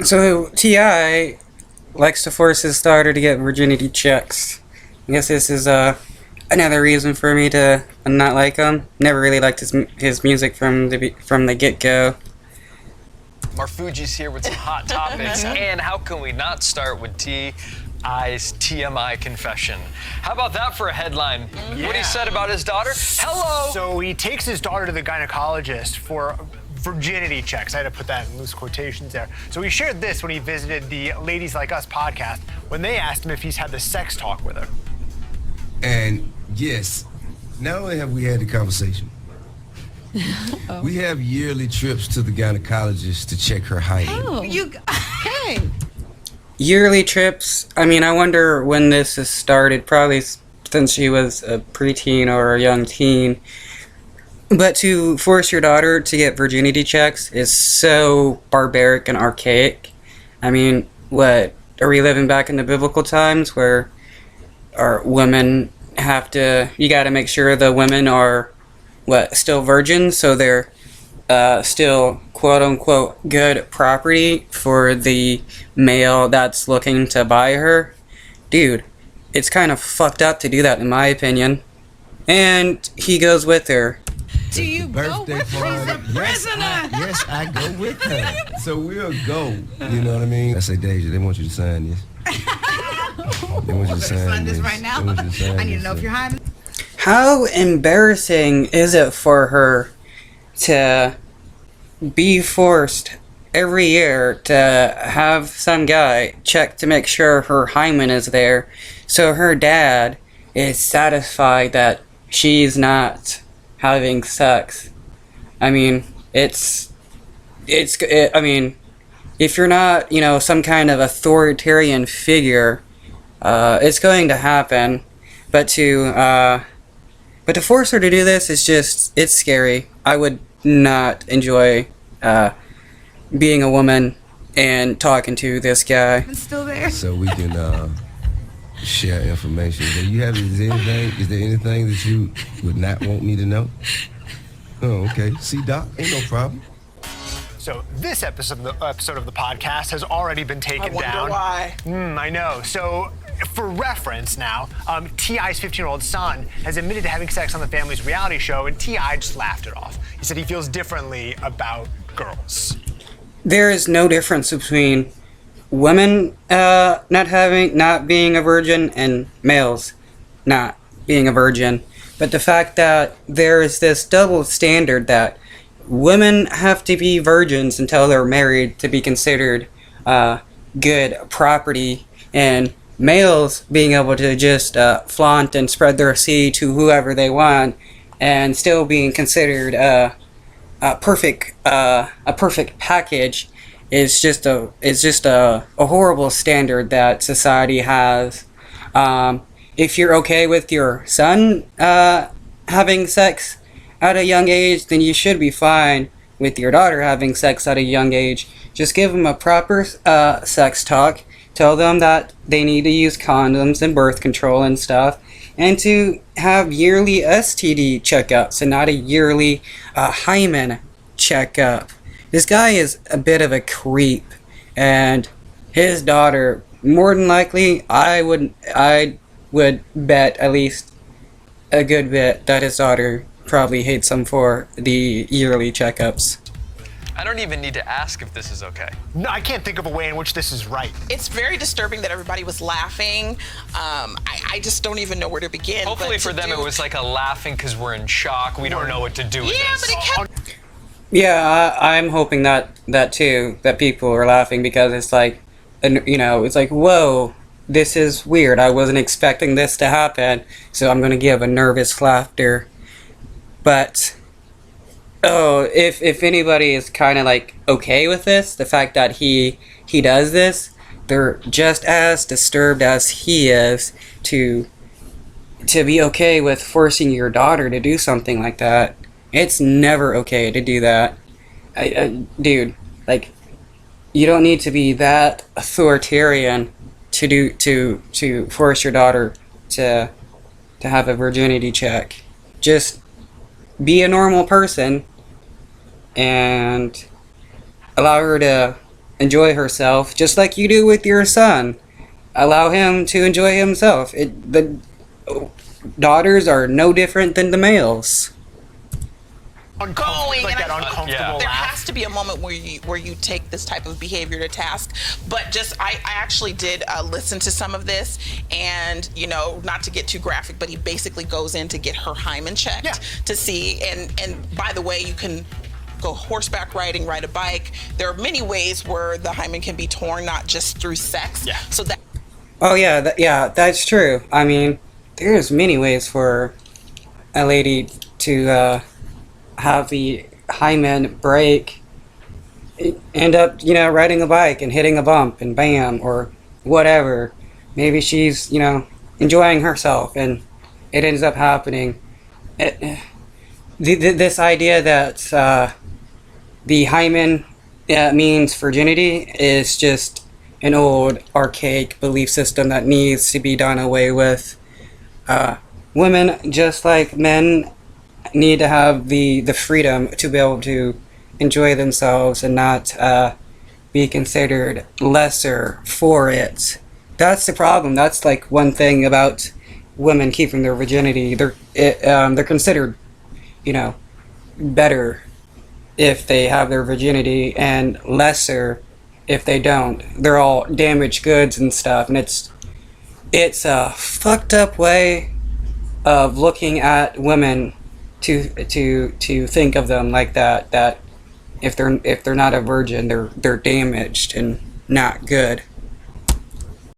So Ti likes to force his daughter to get virginity checks. I guess this is another reason for me to not like him. Never really liked his music from the get go. Marfuji's here with some hot topics, and how can we not start with T.I.'s TMI confession? How about that for a headline? Yeah. What he said about his daughter? Hello! So he takes his daughter to the gynecologist for virginity checks. I had to put that in loose quotations there. So he shared this when he visited the Ladies Like Us podcast when they asked him if he's had the sex talk with her. And yes, not only have we had the conversation, we have yearly trips to the gynecologist to check her height. Oh, hey. Yearly trips. I mean, I wonder when this has started. Probably since she was a preteen or a young teen. But to force your daughter to get virginity checks is so barbaric and archaic. I mean, what, are we living back in the biblical times where our women you gotta make sure the women are, still virgins, so they're still quote-unquote good property for the male that's looking to buy her? Dude, it's kind of fucked up to do that, in my opinion. And he goes with her. Do you go with her? She's a prisoner. Yes, I go with her. So we'll go. You know what I mean? I say, Deyjah, they want you to sign this. They want you to sign this right now. They want you to sign I need to this, know if you're hiding. How embarrassing is it for her to be forced every year to have some guy check to make sure her hymen is there, so her dad is satisfied that she's not having sex? I mean, I mean, if you're not, some kind of authoritarian figure, it's going to happen. But to force her to do this is it's scary. I would not enjoy being a woman and talking to this guy. It's still there. So we can share information. Is there anything that you would not want me to know? Oh, okay. See, Doc, ain't no problem. So this episode of the podcast has already been taken down. I wonder why. I know. So for reference now, T.I.'s 15-year-old son has admitted to having sex on the family's reality show, and T.I. just laughed it off. He said he feels differently about girls. There is no difference between women not being a virgin and males not being a virgin. But the fact that there is this double standard that women have to be virgins until they're married to be considered good property, and males being able to just flaunt and spread their seed to whoever they want and still being considered a perfect package is just a horrible standard that society has. If you're okay with your son having sex at a young age, then you should be fine with your daughter having sex at a young age. Just give them a proper sex talk. Tell them that they need to use condoms and birth control and stuff, and to have yearly STD checkups and not a yearly hymen checkup. This guy is a bit of a creep, and his daughter, more than likely, I would bet at least a good bit that his daughter probably hates him for the yearly checkups. I don't even need to ask if this is okay. No, I can't think of a way in which this is right. It's very disturbing that everybody was laughing. I just don't even know where to begin. Hopefully for them it was like a laughing because we're in shock. We don't know what to do with Yeah, this. but it kept... Yeah, I'm hoping that too, that people are laughing because it's like, it's like, whoa, this is weird. I wasn't expecting this to happen, so I'm gonna give a nervous laughter. But if anybody is kind of like okay with this, the fact that he does this, they're just as disturbed as he is to be okay with forcing your daughter to do something like that. It's never okay to do that. Dude, like, you don't need to be that authoritarian to force your daughter to have a virginity check. Just be a normal person and allow her to enjoy herself, just like you do with your son. Allow him to enjoy himself. The daughters are no different than the males. Uncomfortable, like that uncomfortable there laugh. has to be a moment where you take this type of behavior to task. But just I actually did listen to some of this, and not to get too graphic, but he basically goes in to get her hymen checked to see. And by the way, you can go horseback riding, ride a bike. There are many ways where the hymen can be torn, not just through sex. Yeah. So that. Oh yeah, that's true. I mean, there's many ways for a lady to have the hymen break, end up, riding a bike and hitting a bump and bam, or whatever. Maybe she's, enjoying herself and it ends up happening. This idea that the hymen means virginity is just an old, archaic belief system that needs to be done away with. Women, just like men, need to have the freedom to be able to enjoy themselves and not be considered lesser for it. That's the problem. That's like one thing about women keeping their virginity. They're considered, better if they have their virginity and lesser if they don't. They're all damaged goods and stuff, and it's a fucked up way of looking at women to think of them like that if they're not a virgin, they're damaged and not good.